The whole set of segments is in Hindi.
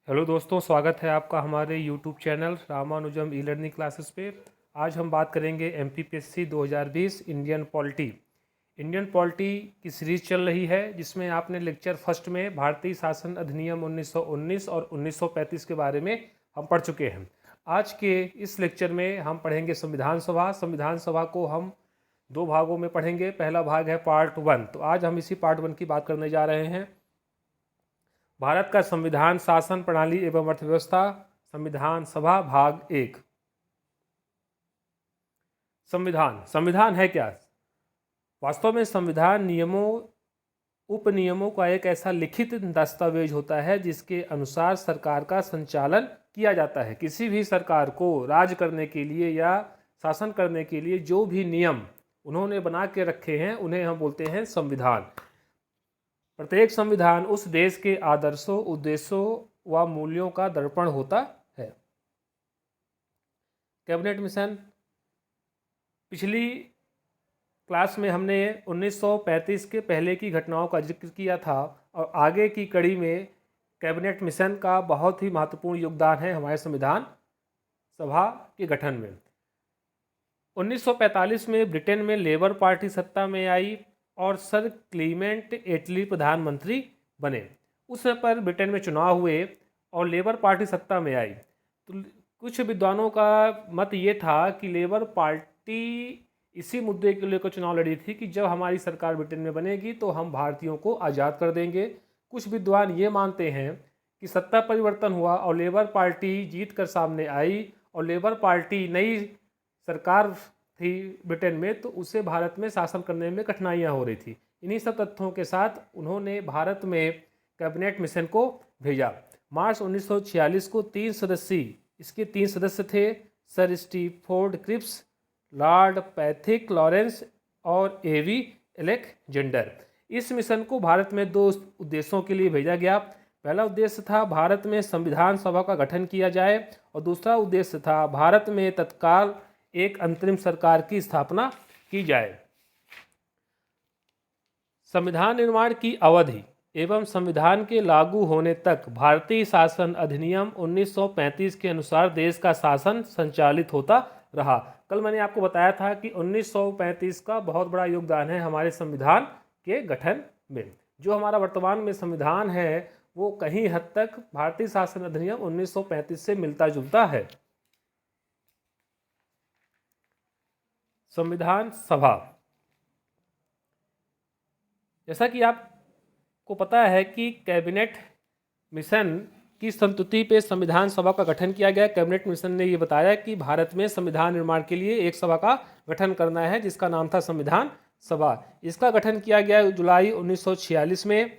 हेलो दोस्तों, स्वागत है आपका हमारे YouTube channel Ramanujan e learning classes पे। आज हम बात करेंगे MPPSC 2020 Indian polity. Indian polity की सीरीज चल रही है जिसमें आपने लेक्चर फर्स्ट में भारतीय शासन अधिनियम 1919 और 1935 के बारे में हम पढ़ चुके हैं। आज के इस लेक्चर में हम पढ़ेंगे संविधान सभा। संविधान सभा को हम दो भागों में पढ़ेंगे। पहला भाग है पार्ट वन। तो आज हम इसी पार्ट वन की बात करने जा रहे हैं। भारत का संविधान, शासन प्रणाली एवं अर्थव्यवस्था, संविधान सभा, भाग एक। संविधान संविधान है क्या? वास्तव में संविधान नियमों, उपनियमों का एक ऐसा लिखित दस्तावेज होता है जिसके अनुसार सरकार का संचालन किया जाता है। किसी भी सरकार को राज करने के लिए या शासन करने के लिए जो भी नियम उन्होंने बना के रखे हैं उन्हें हम बोलते हैं संविधान। प्रत्येक संविधान उस देश के आदर्शों, उद्देश्यों व मूल्यों का दर्पण होता है। कैबिनेट मिशन, पिछली क्लास में हमने 1935 के पहले की घटनाओं का जिक्र किया था और आगे की कड़ी में कैबिनेट मिशन का बहुत ही महत्वपूर्ण योगदान है हमारे संविधान सभा के गठन में। 1945 में ब्रिटेन में लेबर पार्टी सत्ता में आई और सर क्लीमेंट एटली प्रधानमंत्री बने। उस समय पर ब्रिटेन में चुनाव हुए और लेबर पार्टी सत्ता में आई। तो कुछ विद्वानों का मत ये था कि लेबर पार्टी इसी मुद्दे के लेकर चुनाव लड़ी थी कि जब हमारी सरकार ब्रिटेन में बनेगी तो हम भारतीयों को आज़ाद कर देंगे। कुछ विद्वान ये मानते हैं कि सत्ता परिवर्तन हुआ और लेबर पार्टी जीत कर सामने आई और लेबर पार्टी नई सरकार थी ब्रिटेन में, तो उसे भारत में शासन करने में कठिनाइयाँ हो रही थी। इन्हीं सब तथ्यों के साथ उन्होंने भारत में कैबिनेट मिशन को भेजा। मार्च 1946 को इसके तीन सदस्य थे, sir Stafford Cripps, Lord Pethick Lawrence और एवी एलेक्जेंडर। इस मिशन को भारत में दो उद्देश्यों के लिए भेजा गया। पहला उद्देश्य था भारत में संविधान सभा का गठन किया जाए और दूसरा उद्देश्य था भारत में तत्काल एक अंतरिम सरकार की स्थापना की जाए। संविधान निर्माण की अवधि एवं संविधान के लागू होने तक भारतीय शासन अधिनियम 1935 के अनुसार देश का शासन संचालित होता रहा। कल मैंने आपको बताया था कि 1935 का बहुत बड़ा योगदान है हमारे संविधान के गठन में। जो हमारा वर्तमान में संविधान है वो कहीं हद तक भारतीय शासन अधिनियम 1935 से मिलता जुलता है। संविधान सभा, जैसा कि आपको पता है कि कैबिनेट मिशन की संस्तुति पे संविधान सभा का गठन किया गया। कैबिनेट मिशन ने ये बताया कि भारत में संविधान निर्माण के लिए एक सभा का गठन करना है जिसका नाम था संविधान सभा। इसका गठन किया गया जुलाई 1946 में।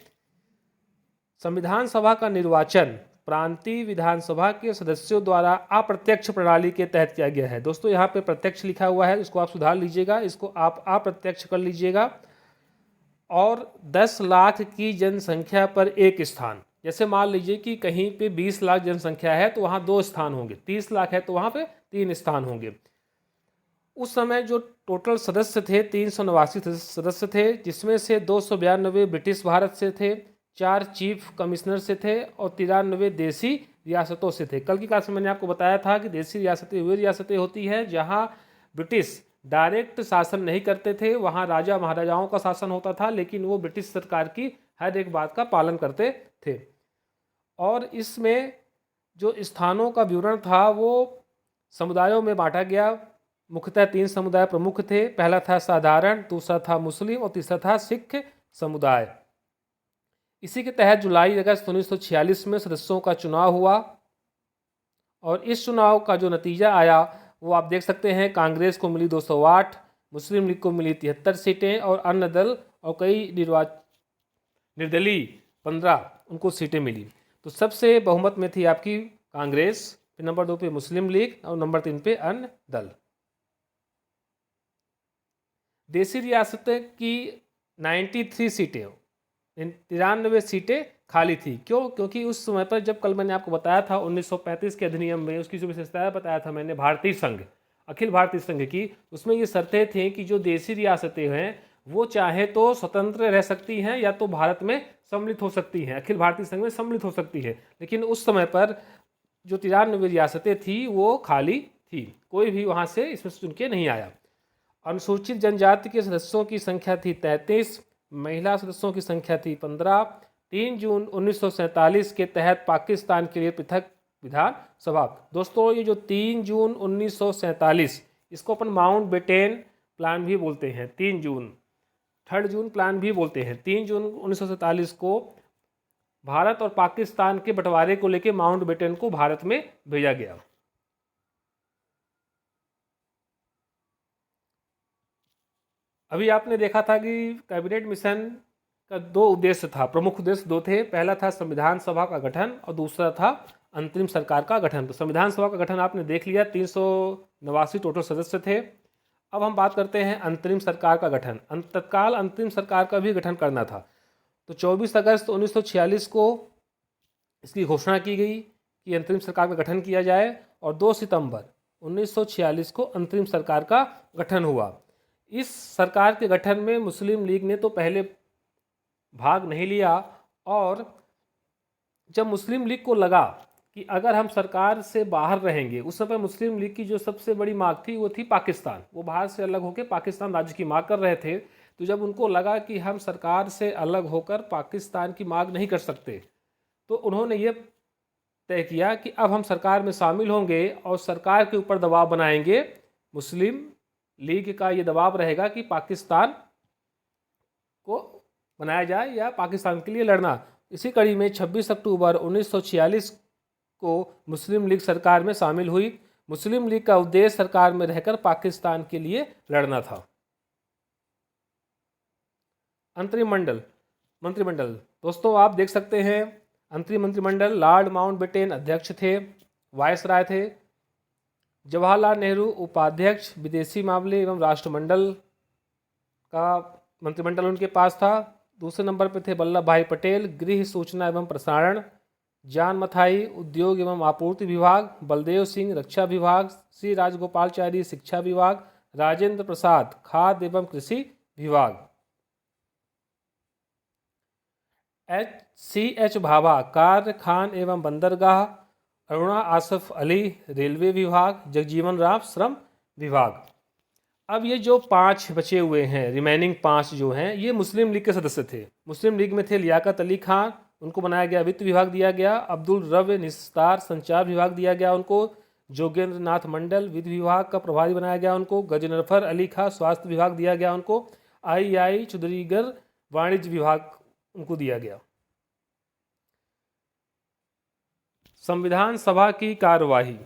संविधान सभा का निर्वाचन प्रांतीय विधानसभा के सदस्यों द्वारा अप्रत्यक्ष प्रणाली के तहत किया गया है। दोस्तों यहाँ पे प्रत्यक्ष लिखा हुआ है, इसको आप सुधार लीजिएगा, इसको आप अप्रत्यक्ष कर लीजिएगा। और 10 लाख की जनसंख्या पर एक स्थान, जैसे मान लीजिए कि कहीं पे 20 लाख जनसंख्या है तो वहाँ 2 स्थान होंगे, 30 लाख है तो वहाँ पे 3 स्थान होंगे। उस समय जो टोटल सदस्य थे 389 सदस्य थे, जिसमें से 292 ब्रिटिश भारत से थे, 4 चीफ कमिश्नर से थे और 93 देसी रियासतों से थे। कल की क्लास में मैंने आपको बताया था कि देसी रियासतें वे रियासतें होती हैं जहाँ ब्रिटिश डायरेक्ट शासन नहीं करते थे, वहाँ राजा महाराजाओं का शासन होता था, लेकिन वो ब्रिटिश सरकार की हर एक बात का पालन करते थे। और इसमें जो स्थानों का विवरण था वो समुदायों में बांटा गया। मुख्यतः 3 समुदाय प्रमुख थे। पहला था साधारण, दूसरा था मुस्लिम और तीसरा था सिख समुदाय। इसी के तहत जुलाई अगस्त 1946 में सदस्यों का चुनाव हुआ और इस चुनाव का जो नतीजा आया वो आप देख सकते हैं। कांग्रेस को मिली 208, मुस्लिम लीग को मिली 73 सीटें और अन्य दल और कई निर्दलीय 15 उनको सीटें मिली। तो सबसे बहुमत में थी आपकी कांग्रेस, फिर नंबर 2 पे मुस्लिम लीग और नंबर 3 पे अन्य दल। देसी रियासतें की 93 सीटें, 93 सीटें खाली थी। क्यों? क्योंकि उस समय पर जब कल मैंने आपको बताया था 1935 के अधिनियम में उसकी जो विशेषताएं बताया था मैंने, भारतीय संघ, अखिल भारतीय संघ की, उसमें ये शर्तें थी कि जो देसी रियासतें हैं वो चाहे तो स्वतंत्र रह सकती हैं या तो भारत में सम्मिलित हो सकती हैं, अखिल भारतीय संघ में सम्मिलित हो सकती है। लेकिन उस समय पर जो 93 रियासतें थी वो खाली थी, कोई भी वहाँ से इसमें चुन के नहीं आया। अनुसूचित जनजाति के सदस्यों की संख्या थी 33, महिला सदस्यों की संख्या थी 15। 3 जून 1947 के तहत पाकिस्तान के लिए पृथक विधान सभा। दोस्तों ये जो 3 जून 1947, इसको अपन माउंट बेटेन प्लान भी बोलते हैं। 3 जून, 3 जून प्लान भी बोलते हैं। 3 जून 1947 को भारत और पाकिस्तान के बंटवारे को लेकर माउंट बेटन को भारत में भेजा गया। अभी आपने देखा था कि कैबिनेट मिशन का 2 उद्देश्य था, प्रमुख उद्देश्य 2 थे। पहला था संविधान सभा का गठन और दूसरा था अंतरिम सरकार का गठन। तो संविधान सभा का गठन आपने देख लिया, 389 टोटल सदस्य थे। अब हम बात करते हैं अंतरिम सरकार का गठन। तत्काल अंतरिम सरकार का भी गठन करना था। तो 24 अगस्त 1946 को इसकी घोषणा की गई कि अंतरिम सरकार का गठन किया जाए और 2 सितंबर 1946 को अंतरिम सरकार का गठन हुआ। इस सरकार के गठन में मुस्लिम लीग ने तो पहले भाग नहीं लिया, और जब मुस्लिम लीग को लगा कि अगर हम सरकार से बाहर रहेंगे, उस समय मुस्लिम लीग की जो सबसे बड़ी मांग थी वो थी पाकिस्तान, वो भारत से अलग होकर पाकिस्तान राज्य की मांग कर रहे थे। तो जब उनको लगा कि हम सरकार से अलग होकर पाकिस्तान की मांग नहीं कर सकते, तो उन्होंने ये तय किया कि अब हम सरकार में शामिल होंगे और सरकार के ऊपर दबाव बनाएंगे। मुस्लिम लीग का ये दबाव रहेगा कि पाकिस्तान को बनाया जाए या पाकिस्तान के लिए लड़ना। इसी कड़ी में 26 अक्टूबर 1946 को मुस्लिम लीग सरकार में शामिल हुई। मुस्लिम लीग का उद्देश्य सरकार में रहकर पाकिस्तान के लिए लड़ना था। अंतरिम मंत्रिमंडल, दोस्तों आप देख सकते हैं अंतरिम मंत्रिमंडल, लॉर्ड माउंटबेटन अध्यक्ष थे, वायसराय थे, जवाहरलाल नेहरू उपाध्यक्ष, विदेशी मामले एवं राष्ट्रमंडल का मंत्रिमंडल उनके पास था। दूसरे नंबर पर थे वल्लभ भाई पटेल, गृह सूचना एवं प्रसारण, जान मथाई उद्योग एवं आपूर्ति विभाग, बलदेव सिंह रक्षा विभाग, श्री राजगोपालचारी शिक्षा विभाग, राजेंद्र प्रसाद खाद्य एवं कृषि विभाग, CH भाभा कार्य खान एवं बंदरगाह, अरुणा आसफ अली रेलवे विभाग, जगजीवन राम श्रम विभाग। अब ये जो 5 बचे हुए हैं, रिमेनिंग 5 जो हैं, ये मुस्लिम लीग के सदस्य थे। मुस्लिम लीग में थे लियाकत अली खान, उनको बनाया गया वित्त विभाग दिया गया। अब्दुल रब निस्तार संचार विभाग दिया गया उनको। जोगेंद्र नाथ मंडल वित्त विभाग का प्रभारी बनाया गया उनको। गजनफर अली खां स्वास्थ्य विभाग दिया गया उनको। आई चौधरीगर वाणिज्य विभाग उनको दिया गया। संविधान सभा की कार्यवाही।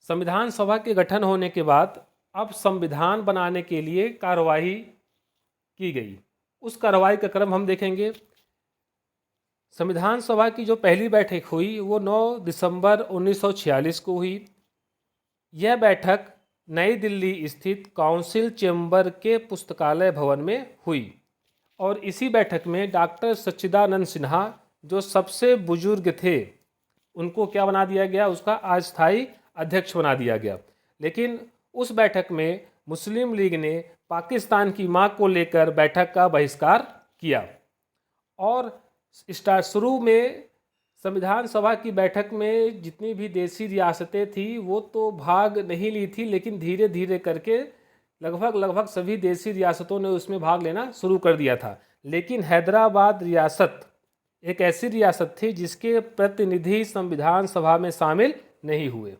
संविधान सभा के गठन होने के बाद अब संविधान बनाने के लिए कार्यवाही की गई। उस कार्यवाही का क्रम हम देखेंगे। संविधान सभा की जो पहली बैठक हुई वो 9 दिसंबर 1946 को हुई। यह बैठक नई दिल्ली स्थित काउंसिल चेंबर के पुस्तकालय भवन में हुई और इसी बैठक में डॉक्टर सच्चिदानंद सिन्हा जो सबसे बुजुर्ग थे उनको क्या बना दिया गया, उसका अस्थायी अध्यक्ष बना दिया गया। लेकिन उस बैठक में मुस्लिम लीग ने पाकिस्तान की मांग को लेकर बैठक का बहिष्कार किया और शुरू में संविधान सभा की बैठक में जितनी भी देसी रियासतें थी वो तो भाग नहीं ली थी, लेकिन धीरे धीरे करके लगभग सभी देसी रियासतों ने उसमें भाग लेना शुरू कर दिया था। लेकिन हैदराबाद रियासत एक ऐसी रियासत थी जिसके प्रतिनिधि संविधान सभा में शामिल नहीं हुए।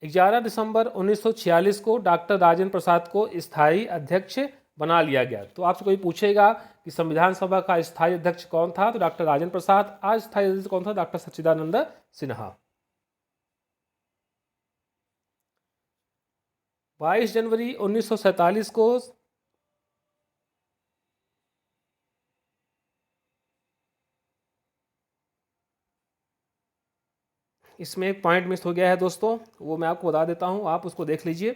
11 दिसंबर 1946 को डॉक्टर राजेंद्र प्रसाद को स्थायी अध्यक्ष बना लिया गया। तो आपसे कोई पूछेगा कि संविधान सभा का स्थायी अध्यक्ष कौन था, तो डॉक्टर राजेंद्र प्रसाद। अस्थायी अध्यक्ष कौन था? डॉक्टर सच्चिदानंद सिन्हा। 22 जनवरी 1947 को इसमें एक पॉइंट मिस हो गया है दोस्तों, वो मैं आपको बता देता हूं, आप उसको देख लीजिए।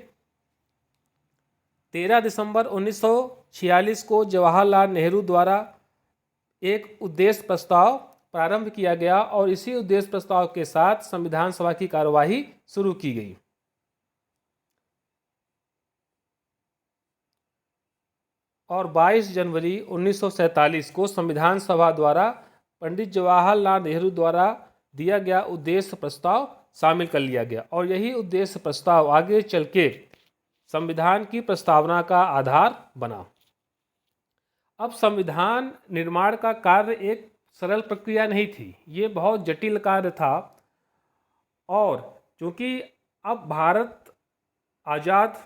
13 दिसंबर 1946 को जवाहरलाल नेहरू द्वारा एक उद्देश्य प्रस्ताव प्रारंभ किया गया और इसी उद्देश्य प्रस्ताव के साथ संविधान सभा की कार्यवाही शुरू की गई। और 22 जनवरी 1947 को संविधान सभा द्वारा पंडित जवाहरलाल नेहरू द्वारा दिया गया उद्देश्य प्रस्ताव शामिल कर लिया गया और यही उद्देश्य प्रस्ताव आगे चल के संविधान की प्रस्तावना का आधार बना। अब संविधान निर्माण का कार्य एक सरल प्रक्रिया नहीं थी, ये बहुत जटिल कार्य था। और चूँकि अब भारत आज़ाद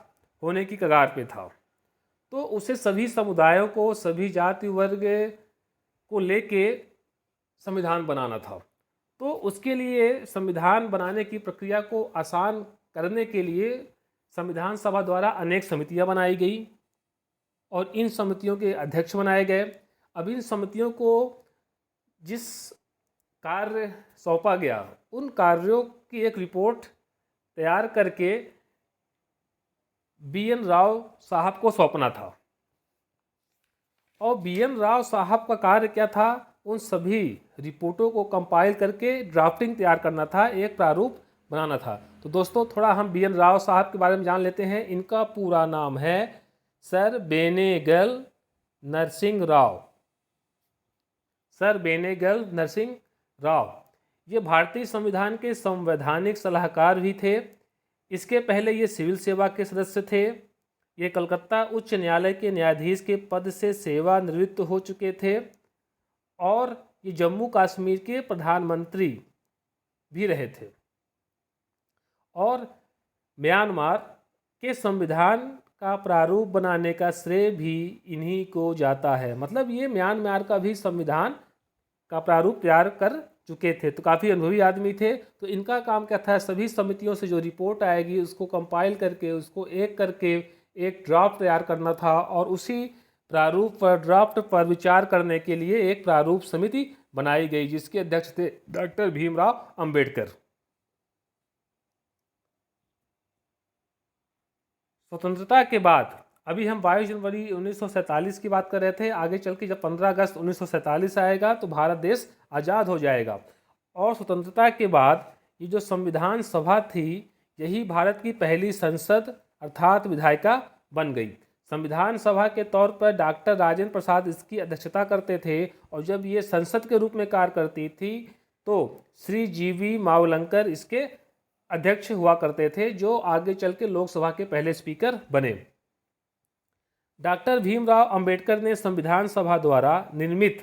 होने की कगार पे था, तो उसे सभी समुदायों को, सभी जाति वर्ग को लेके संविधान बनाना था। तो उसके लिए संविधान बनाने की प्रक्रिया को आसान करने के लिए संविधान सभा द्वारा अनेक समितियां बनाई गई और इन समितियों के अध्यक्ष बनाए गए। अब इन समितियों को जिस कार्य सौंपा गया, उन कार्यों की एक रिपोर्ट तैयार करके बी.एन. राव साहब को सौंपना था। और बी.एन. राव साहब का कार्य क्या था? उन सभी रिपोर्टों को कंपाइल करके ड्राफ्टिंग तैयार करना था, एक प्रारूप बनाना था। तो दोस्तों, थोड़ा हम बी.एन. राव साहब के बारे में जान लेते हैं। इनका पूरा नाम है सर बेनेगल नरसिंह राव। सर बेनेगल नरसिंह राव ये भारतीय संविधान के संवैधानिक सलाहकार भी थे। इसके पहले ये सिविल सेवा के सदस्य थे। ये कलकत्ता उच्च न्यायालय के न्यायाधीश के पद से सेवानिवृत्त हो चुके थे और ये जम्मू कश्मीर के प्रधानमंत्री भी रहे थे। और म्यांमार के संविधान का प्रारूप बनाने का श्रेय भी इन्हीं को जाता है। मतलब ये म्यांमार का भी संविधान का प्रारूप तैयार कर चुके थे, तो काफ़ी अनुभवी आदमी थे। तो इनका काम क्या था? सभी समितियों से जो रिपोर्ट आएगी उसको कंपाइल करके, उसको एक करके एक ड्राफ्ट तैयार करना था और उसी प्रारूप पर, ड्राफ्ट पर विचार करने के लिए एक प्रारूप समिति बनाई गई, जिसके अध्यक्ष थे डॉक्टर भीमराव अंबेडकर। स्वतंत्रता के बाद, अभी हम 22 जनवरी 1947 की बात कर रहे थे, आगे चल के जब 15 अगस्त 1947 आएगा तो भारत देश आज़ाद हो जाएगा। और स्वतंत्रता के बाद ये जो संविधान सभा थी, यही भारत की पहली संसद अर्थात विधायिका बन गई। संविधान सभा के तौर पर डॉक्टर राजेंद्र प्रसाद इसकी अध्यक्षता करते थे और जब ये संसद के रूप में कार्य करती थी तो श्री जी.वी. मावलंकर इसके अध्यक्ष हुआ करते थे, जो आगे चल के लोकसभा के पहले स्पीकर बने। डॉक्टर भीमराव अंबेडकर ने संविधान सभा द्वारा निर्मित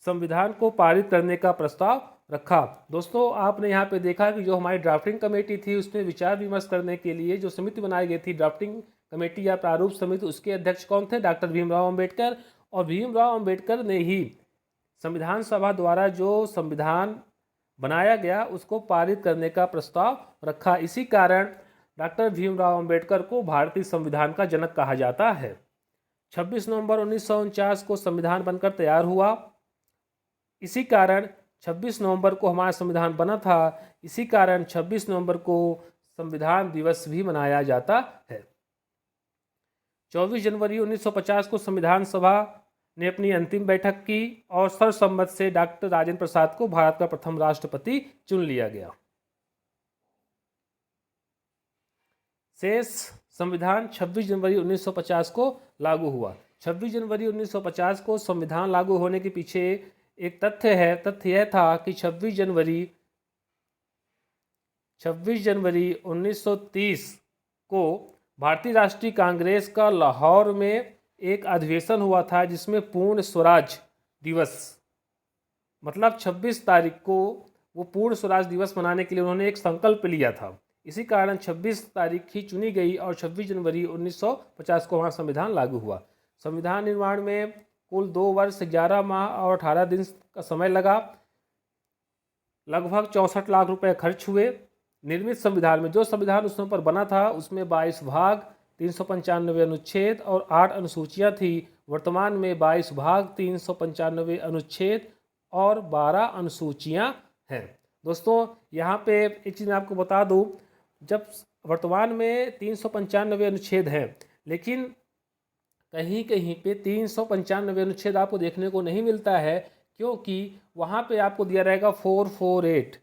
संविधान को पारित करने का प्रस्ताव रखा। दोस्तों, आपने यहाँ पे देखा कि जो हमारी ड्राफ्टिंग कमेटी थी, उसमें विचार विमर्श करने के लिए जो समिति बनाई गई थी, ड्राफ्टिंग कमेटी या प्रारूप समिति, उसके अध्यक्ष कौन थे? डॉक्टर भीमराव अंबेडकर। और भीमराव अंबेडकर ने ही संविधान सभा द्वारा जो संविधान बनाया गया उसको पारित करने का प्रस्ताव रखा। इसी कारण डॉक्टर भीमराव अंबेडकर को भारतीय संविधान का जनक कहा जाता है। 26 नवंबर 1949 को संविधान बनकर तैयार हुआ। इसी कारण 26 नवंबर को हमारा संविधान बना था। इसी कारण 26 नवंबर को संविधान दिवस भी मनाया जाता है। 24 जनवरी 1950 को संविधान सभा ने अपनी अंतिम बैठक की और सर्वसम्मत से डॉक्टर राजेंद्र प्रसाद को भारत का प्रथम राष्ट्रपति चुन लिया गया। शेष संविधान 26 जनवरी 1950 को लागू हुआ। 26 जनवरी 1950 को संविधान लागू होने के पीछे एक तथ्य है। तथ्य यह था कि 26 जनवरी 1930 को भारतीय राष्ट्रीय कांग्रेस का लाहौर में एक अधिवेशन हुआ था, जिसमें पूर्ण स्वराज दिवस, मतलब 26 तारीख को वो पूर्ण स्वराज दिवस मनाने के लिए उन्होंने एक संकल्प लिया था। इसी कारण 26 तारीख ही चुनी गई और 26 जनवरी 1950 को वहाँ संविधान लागू हुआ। संविधान निर्माण में कुल 2 वर्ष 11 माह और 18 दिन का समय लगा। लगभग 64 लाख रुपए खर्च हुए। निर्मित संविधान में, जो संविधान उस समय पर बना था, उसमें 22 भाग, 395 अनुच्छेद और 8 अनुसूचियाँ थी। वर्तमान में 22 भाग, 395 अनुच्छेद और 12 अनुसूचियाँ हैं। दोस्तों, यहाँ पे एक चीज़ मैं आपको बता दूँ, जब वर्तमान में 395 अनुच्छेद हैं, लेकिन कहीं कहीं पे 395 अनुच्छेद आपको देखने को नहीं मिलता है, क्योंकि वहाँ पे आपको दिया रहेगा 448।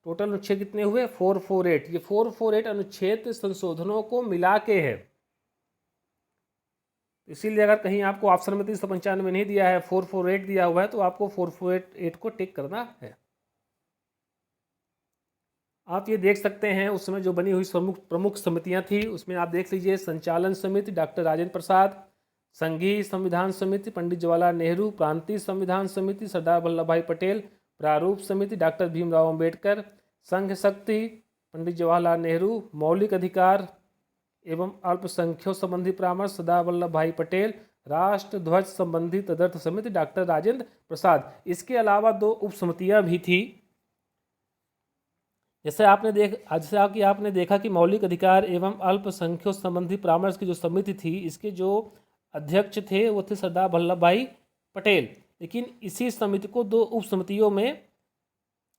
टोटल अनुच्छेद कितने हुए? 448। ये 448 अनुच्छेद संशोधनों को मिला के है। इसीलिए अगर कहीं आपको ऑप्शन में 395 नहीं दिया है, 448 दिया हुआ है, तो आपको 448 को टिक करना है। आप ये देख सकते हैं उस समय जो बनी हुई प्रमुख समितियां थी, उसमें आप देख लीजिए संचालन समिति डॉक्टर राजेंद्र प्रसाद, संघीय संविधान समिति पंडित जवाहरलाल नेहरू, प्रांतीय संविधान समिति सरदार वल्लभ भाई पटेल, प्रारूप समिति डॉक्टर भीमराव अंबेडकर, संघ शक्ति पंडित जवाहरलाल नेहरू, मौलिक अधिकार एवं अल्पसंख्यकों संबंधी परामर्श सरदार वल्लभ भाई पटेल, राष्ट्र ध्वज संबंधी तदर्थ समिति डॉक्टर राजेंद्र प्रसाद। इसके अलावा 2 उप समितियां भी थी। जैसे आपने देखा कि मौलिक अधिकार एवं अल्पसंख्यकों संबंधी परामर्श की जो समिति थी, इसके जो अध्यक्ष थे वो थे सरदार वल्लभ भाई पटेल। लेकिन इसी समिति को 2 उप समितियों में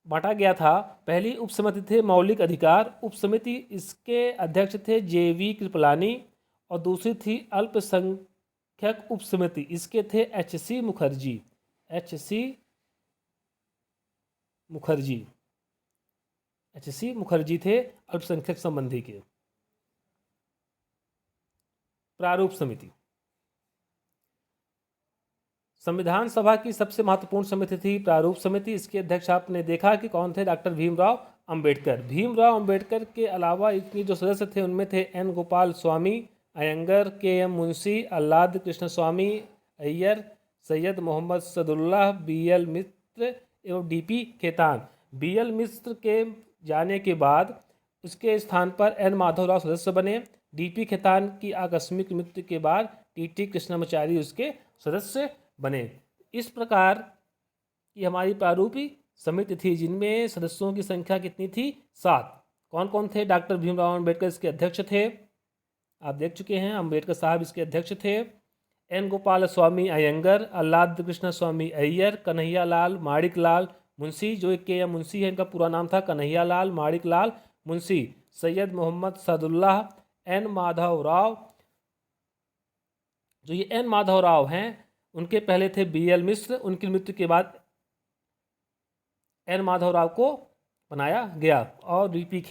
बांटा गया था। पहली उप समिति थे मौलिक अधिकार उप समिति, इसके अध्यक्ष थे JV कृपलानी, और दूसरी थी अल्पसंख्यक उप समिति, इसके थे HC मुखर्जी। HC मुखर्जी थे अल्पसंख्यक संबंधी के। प्रारूप समिति संविधान सभा की सबसे महत्वपूर्ण समिति थी प्रारूप समिति। इसके अध्यक्ष आपने देखा कि कौन थे, डॉक्टर भीमराव अंबेडकर। भीमराव अंबेडकर के अलावा इनके जो सदस्य थे उनमें थे N गोपाल स्वामी अयंगर, KM मुंशी, आह्लाद कृष्ण स्वामी अय्यर, सैयद मोहम्मद सदुल्लाह, BL मिश्र एवं DP खेतान। BL मिश्र के जाने के बाद उसके स्थान पर N माधवराव सदस्य बने। DP खेतान की आकस्मिक मृत्यु के बाद TT कृष्णाचारी उसके सदस्य बने। इस प्रकार की हमारी प्रारूपी समिति थी, जिनमें सदस्यों की संख्या कितनी थी, 7। कौन कौन थे, डॉक्टर भीमराव अंबेडकर इसके अध्यक्ष थे, आप देख चुके हैं, अंबेडकर साहब इसके अध्यक्ष थे। N गोपाल स्वामी अयंगर, आह्लाद कृष्ण स्वामी अय्यर, कन्हैया लाल माणिक लाल मुंशी, जो एक KM मुंशी है, इनका पूरा नाम था कन्हैया लाल माणिक लाल मुंशी, सैयद मोहम्मद सदुल्लाह, N माधव राव। जो ये N माधव राव हैं, उनके पहले थे BL मिश्र, उनकी मृत्यु के बाद N माधव राव को बनाया गया। और DP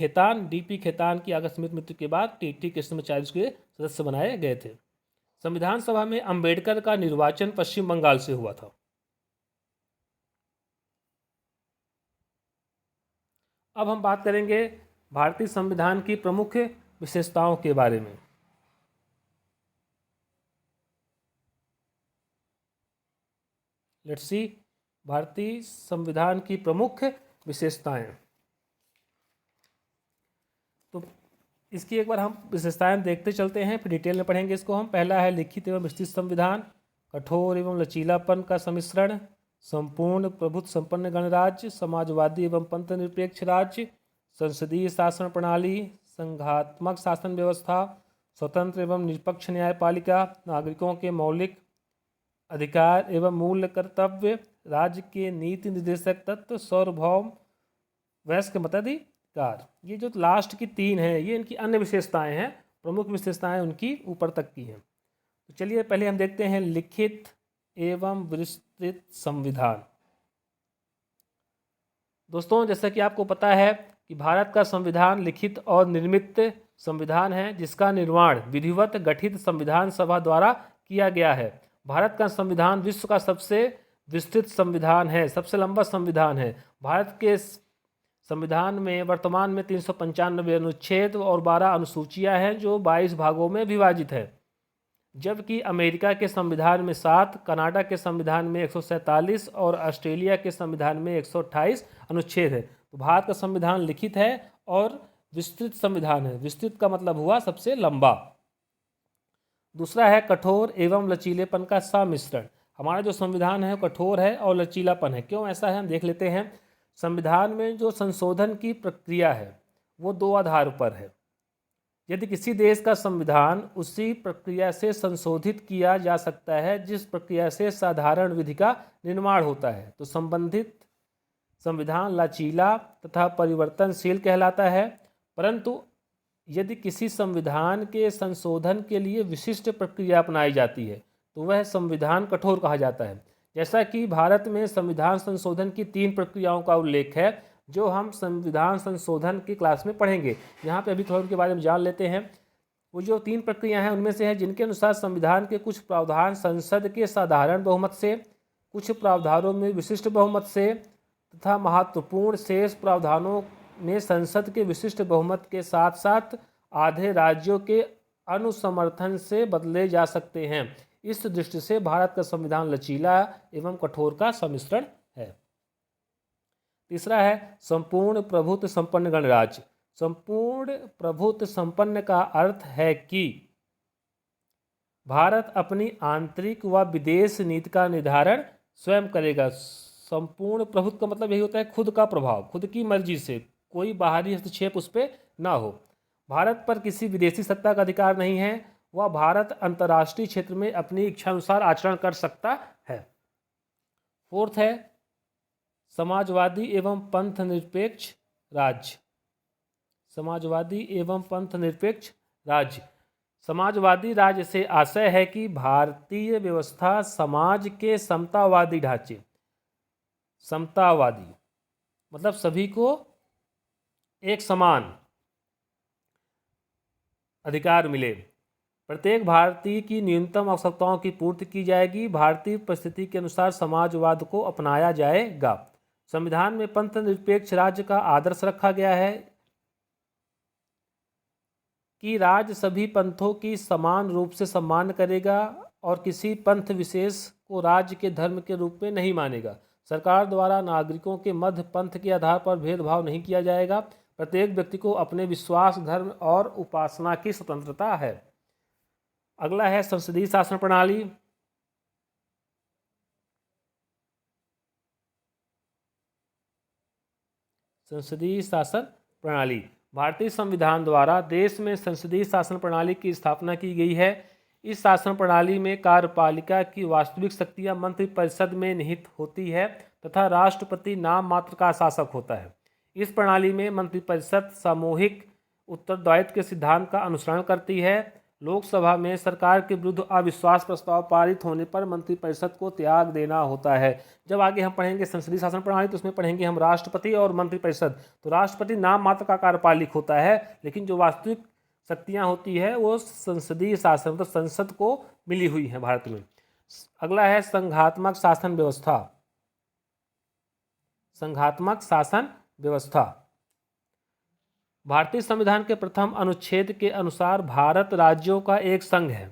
खेतान की आकस्मिक मृत्यु के बाद TT कृष्णाचार्य के सदस्य बनाए गए थे। संविधान सभा में अंबेडकर का निर्वाचन पश्चिम बंगाल से हुआ था। अब हम बात करेंगे भारतीय संविधान की प्रमुख विशेषताओं के बारे में। लेट्स सी भारतीय संविधान की प्रमुख विशेषताएं। तो इसकी एक बार हम विशेषताएं देखते चलते हैं, फिर डिटेल में पढ़ेंगे इसको हम। पहला है लिखित एवं विस्तृत संविधान, कठोर एवं लचीलापन का सम्मिश्रण, संपूर्ण प्रभुत्व संपन्न गणराज्य, समाजवादी एवं पंथ निरपेक्ष राज्य, संसदीय शासन प्रणाली, संघात्मक शासन व्यवस्था, स्वतंत्र एवं निष्पक्ष न्यायपालिका, नागरिकों के मौलिक अधिकार एवं मूल्य कर्तव्य, राज्य के नीति निर्देशक तत्व, सार्वभौम वयस्क मताधिकार। ये जो लास्ट की 3 हैं, ये इनकी अन्य विशेषताएं हैं, प्रमुख विशेषताएं उनकी ऊपर तक की हैं। तो चलिए पहले हम देखते हैं लिखित एवं विस्तृत संविधान। दोस्तों, जैसा कि आपको पता है कि भारत का संविधान लिखित और निर्मित संविधान है, जिसका निर्माण विधिवत गठित संविधान सभा द्वारा किया गया है। भारत का संविधान विश्व का सबसे विस्तृत संविधान है, सबसे लंबा संविधान है। भारत के संविधान में वर्तमान में 395 अनुच्छेद और 12 अनुसूचियां हैं, जो 22 भागों में विभाजित है। जबकि अमेरिका के संविधान में 7, कनाडा के संविधान में 147 और ऑस्ट्रेलिया के संविधान में 128 अनुच्छेद है। तो भारत का संविधान लिखित है और विस्तृत संविधान है। विस्तृत का मतलब हुआ सबसे लंबा। दूसरा है कठोर एवं लचीलेपन का सम्मिश्रण। हमारा जो संविधान है कठोर है और लचीलापन है। क्यों ऐसा है हम देख लेते हैं। संविधान में जो संशोधन की प्रक्रिया है वो 2 आधार पर है। यदि किसी देश का संविधान उसी प्रक्रिया से संशोधित किया जा सकता है जिस प्रक्रिया से साधारण विधि का निर्माण होता है, तो संबंधित संविधान लचीला तथा परिवर्तनशील कहलाता है। परंतु यदि किसी संविधान के संशोधन के लिए विशिष्ट प्रक्रिया अपनाई जाती है तो वह संविधान कठोर कहा जाता है। जैसा कि भारत में संविधान संशोधन की 3 प्रक्रियाओं का उल्लेख है, जो हम संविधान संशोधन की क्लास में पढ़ेंगे। यहाँ पे अभी थोड़ा उनके बारे में जान लेते हैं। वो जो 3 प्रक्रिया हैं उनमें से है जिनके अनुसार संविधान के कुछ प्रावधान संसद के साधारण बहुमत से, कुछ प्रावधानों में विशिष्ट बहुमत से तथा महत्वपूर्ण शेष प्रावधानों में संसद के विशिष्ट बहुमत के साथ साथ आधे राज्यों के अनुसमर्थन से बदले जा सकते हैं। इस दृष्टि से भारत का संविधान लचीला एवं कठोर का सम्मिश्रण है। तीसरा है संपूर्ण प्रभुत्व संपन्न गणराज्य। संपूर्ण प्रभुत्व संपन्न का अर्थ है कि भारत अपनी आंतरिक व विदेश नीति का निर्धारण स्वयं करेगा। संपूर्ण प्रभुत्व का मतलब यही होता है खुद का प्रभाव, खुद की मर्जी से, कोई बाहरी हस्तक्षेप उस पर ना हो। भारत पर किसी विदेशी सत्ता का अधिकार नहीं है। वह भारत अंतर्राष्ट्रीय क्षेत्र में अपनी इच्छानुसार आचरण कर सकता है। फोर्थ है समाजवादी एवं पंथ निरपेक्ष राज्य। समाजवादी एवं पंथ निरपेक्ष राज्य। समाजवादी राज्य से आशय है कि भारतीय व्यवस्था समाज के समतावादी ढांचे, समतावादी मतलब सभी को एक समान अधिकार मिले, प्रत्येक भारतीय की न्यूनतम आवश्यकताओं की पूर्ति की जाएगी, भारतीय परिस्थिति के अनुसार समाजवाद को अपनाया जाएगा। संविधान में पंथ निरपेक्ष राज्य का आदर्श रखा गया है कि राज्य सभी पंथों की समान रूप से सम्मान करेगा और किसी पंथ विशेष को राज्य के धर्म के रूप में नहीं मानेगा। सरकार द्वारा नागरिकों के मध्य पंथ के आधार पर भेदभाव नहीं किया जाएगा। प्रत्येक व्यक्ति को अपने विश्वास, धर्म और उपासना की स्वतंत्रता है। अगला है संसदीय शासन प्रणाली। संसदीय शासन प्रणाली। भारतीय संविधान द्वारा देश में संसदीय शासन प्रणाली की स्थापना की गई है। इस शासन प्रणाली में कार्यपालिका की वास्तविक शक्तियां मंत्रिपरिषद में निहित होती है तथा राष्ट्रपति नाम मात्र का शासक होता है। इस प्रणाली में मंत्रिपरिषद सामूहिक उत्तरदायित्व के सिद्धांत का अनुसरण करती है। लोकसभा में सरकार के विरुद्ध अविश्वास प्रस्ताव पारित होने पर मंत्रिपरिषद को त्याग देना होता है। जब आगे हम पढ़ेंगे संसदीय शासन प्रणाली तो उसमें पढ़ेंगे हम राष्ट्रपति और मंत्रिपरिषद। तो राष्ट्रपति नाम मात्र का कार्यपालिक होता है, लेकिन जो वास्तविक शक्तियां होती है वो संसदीय शासन मतलब संसद को मिली हुई है भारत में। अगला है संघात्मक शासन व्यवस्था। संघात्मक शासन व्यवस्था। भारतीय संविधान के प्रथम अनुच्छेद के अनुसार भारत राज्यों का एक संघ है।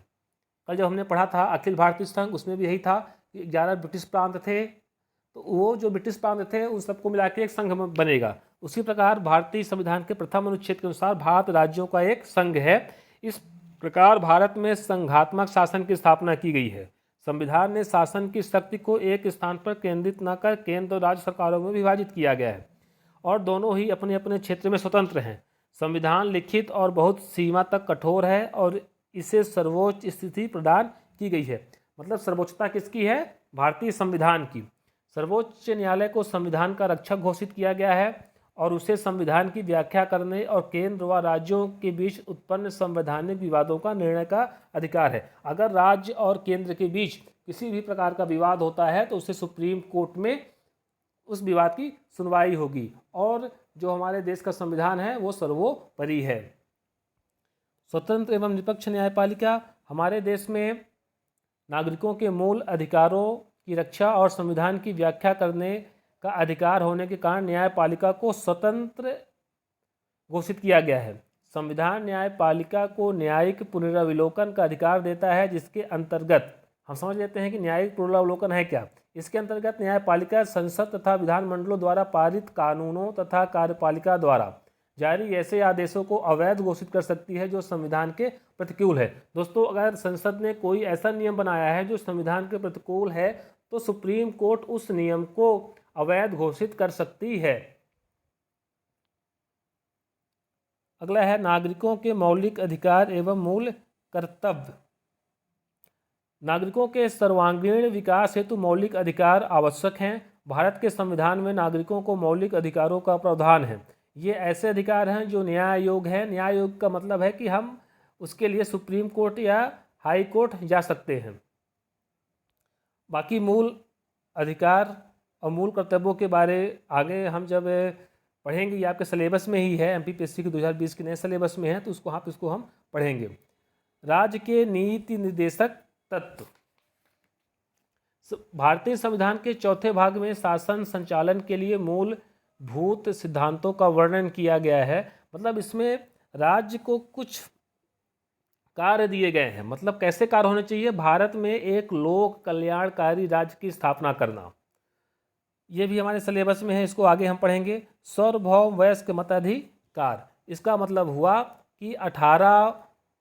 कल जब हमने पढ़ा था अखिल भारतीय संघ, उसमें भी यही था कि 11 ब्रिटिश प्रांत थे, तो वो जो ब्रिटिश प्रांत थे उन सबको मिला के एक संघ बनेगा। उसी प्रकार भारतीय संविधान के प्रथम अनुच्छेद के अनुसार भारत राज्यों का एक संघ है। इस प्रकार भारत में संघात्मक शासन की स्थापना की गई है। संविधान ने शासन की शक्ति को एक स्थान पर केंद्रित न कर केंद्र और राज्य सरकारों में विभाजित किया गया है और दोनों ही अपने अपने क्षेत्र में स्वतंत्र हैं। संविधान लिखित और बहुत सीमा तक कठोर है और इसे सर्वोच्च स्थिति प्रदान की गई है। मतलब सर्वोच्चता किसकी है? भारतीय संविधान की। सर्वोच्च न्यायालय को संविधान का रक्षक घोषित किया गया है और उसे संविधान की व्याख्या करने और केंद्र व राज्यों के बीच उत्पन्न संवैधानिक विवादों का निर्णय का अधिकार है। अगर राज्य और केंद्र के बीच किसी भी प्रकार का विवाद होता है तो उसे सुप्रीम कोर्ट में उस विवाद की सुनवाई होगी और जो हमारे देश का संविधान है वो सर्वोपरि है। स्वतंत्र एवं निष्पक्ष न्यायपालिका। हमारे देश में नागरिकों के मूल अधिकारों की रक्षा और संविधान की व्याख्या करने का अधिकार होने के कारण न्यायपालिका को स्वतंत्र घोषित किया गया है। संविधान न्यायपालिका को न्यायिक पुनरावलोकन का अधिकार देता है, जिसके अंतर्गत हम समझ लेते हैं कि न्यायिक पुनरावलोकन है क्या। इसके अंतर्गत न्यायपालिका संसद तथा विधानमंडलों द्वारा पारित कानूनों तथा कार्यपालिका द्वारा जारी ऐसे आदेशों को अवैध घोषित कर सकती है जो संविधान के प्रतिकूल है। दोस्तों, अगर संसद ने कोई ऐसा नियम बनाया है जो संविधान के प्रतिकूल है तो सुप्रीम कोर्ट उस नियम को अवैध घोषित कर सकती है। अगला है नागरिकों के मौलिक अधिकार एवं मूल कर्तव्य। नागरिकों के सर्वांगीण विकास हेतु मौलिक अधिकार आवश्यक हैं। भारत के संविधान में नागरिकों को मौलिक अधिकारों का प्रावधान है। ये ऐसे अधिकार हैं जो न्याय योग है। न्याय योग का मतलब है कि हम उसके लिए सुप्रीम कोर्ट या हाई कोर्ट जा सकते हैं। बाकी मूल अधिकार और मूल कर्तव्यों के बारे आगे हम जब पढ़ेंगे, ये आपके सिलेबस में ही है, एमपीपीएससी के 2020 के नए सिलेबस में है, तो इसको हम पढ़ेंगे। राज्य के नीति निर्देशक तत्व। भारतीय संविधान के चौथे भाग में शासन संचालन के लिए मूलभूत सिद्धांतों का वर्णन किया गया है। मतलब इसमें राज्य को कुछ कार्य दिए गए हैं। मतलब कैसे कार्य होने चाहिए? भारत में एक लोक कल्याणकारी राज्य की स्थापना करना, ये भी हमारे सिलेबस में है, इसको आगे हम पढ़ेंगे। सार्वभौम वयस्क मताधिकार, इसका मतलब हुआ कि 18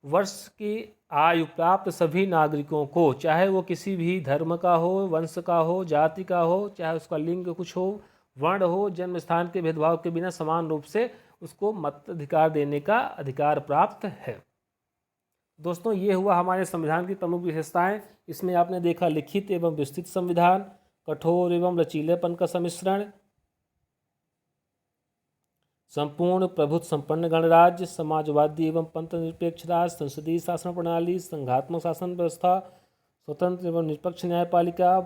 वर्ष की आयु प्राप्त सभी नागरिकों को, चाहे वो किसी भी धर्म का हो, वंश का हो, जाति का हो, चाहे उसका लिंग कुछ हो, वर्ण हो, जन्म स्थान के भेदभाव के बिना समान रूप से उसको मताधिकार देने का अधिकार प्राप्त है। दोस्तों, ये हुआ हमारे संविधान की प्रमुख विशेषताएं। इसमें आपने देखा लिखित एवं विस्तृत संविधान, कठोर एवं लचीलेपन का सम्मिश्रण, संपूर्ण प्रभुत्व संपन्न गणराज्य, समाजवादी एवं पंथ निरपेक्ष राज्य, संसदीय शासन प्रणाली, संघात्मक शासन व्यवस्था, स्वतंत्र एवं निष्पक्ष न्यायपालिका,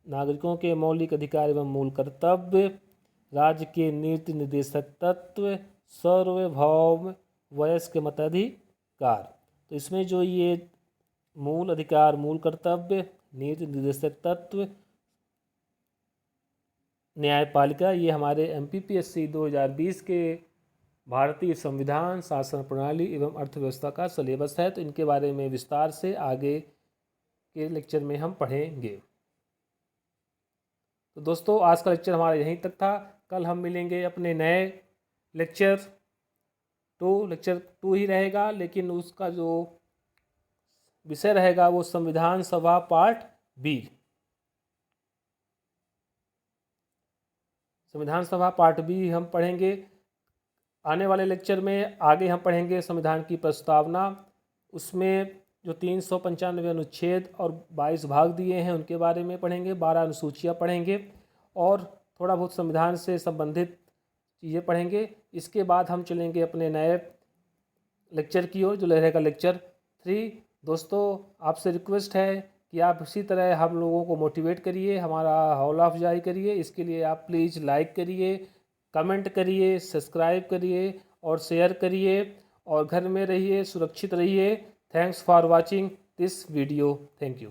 नागरिकों के मौलिक अधिकार एवं मूल कर्तव्य, राज्य के नीति निर्देशक तत्व, सार्वभौम वयस्क मताधिकार। तो इसमें जो ये मूल अधिकार, मूल कर्तव्य, नीति निर्देशक तत्व, न्यायपालिका, ये हमारे MPPSC 2020 के भारतीय संविधान, शासन प्रणाली एवं अर्थव्यवस्था का सिलेबस है। तो इनके बारे में विस्तार से आगे के लेक्चर में हम पढ़ेंगे। तो दोस्तों, आज का लेक्चर हमारा यहीं तक था। कल हम मिलेंगे अपने नए लेक्चर 2 ही रहेगा, लेकिन उसका जो विषय रहेगा वो संविधान सभा पार्ट बी। संविधान सभा पार्ट बी हम पढ़ेंगे। आने वाले लेक्चर में आगे हम पढ़ेंगे संविधान की प्रस्तावना। उसमें जो 395 अनुच्छेद और 22 भाग दिए हैं उनके बारे में पढ़ेंगे, 12 अनुसूचियाँ पढ़ेंगे और थोड़ा बहुत संविधान से संबंधित चीज़ें पढ़ेंगे। इसके बाद हम चलेंगे अपने नए लेक्चर की ओर, जो रहेगा लेक्चर 3। दोस्तों, आपसे रिक्वेस्ट है कि आप इसी तरह हम लोगों को मोटिवेट करिए, हमारा हौला अफजाई करिए। इसके लिए आप प्लीज़ लाइक करिए, कमेंट करिए, सब्सक्राइब करिए और शेयर करिए, और घर में रहिए, सुरक्षित रहिए। Thanks for watching this video. Thank you.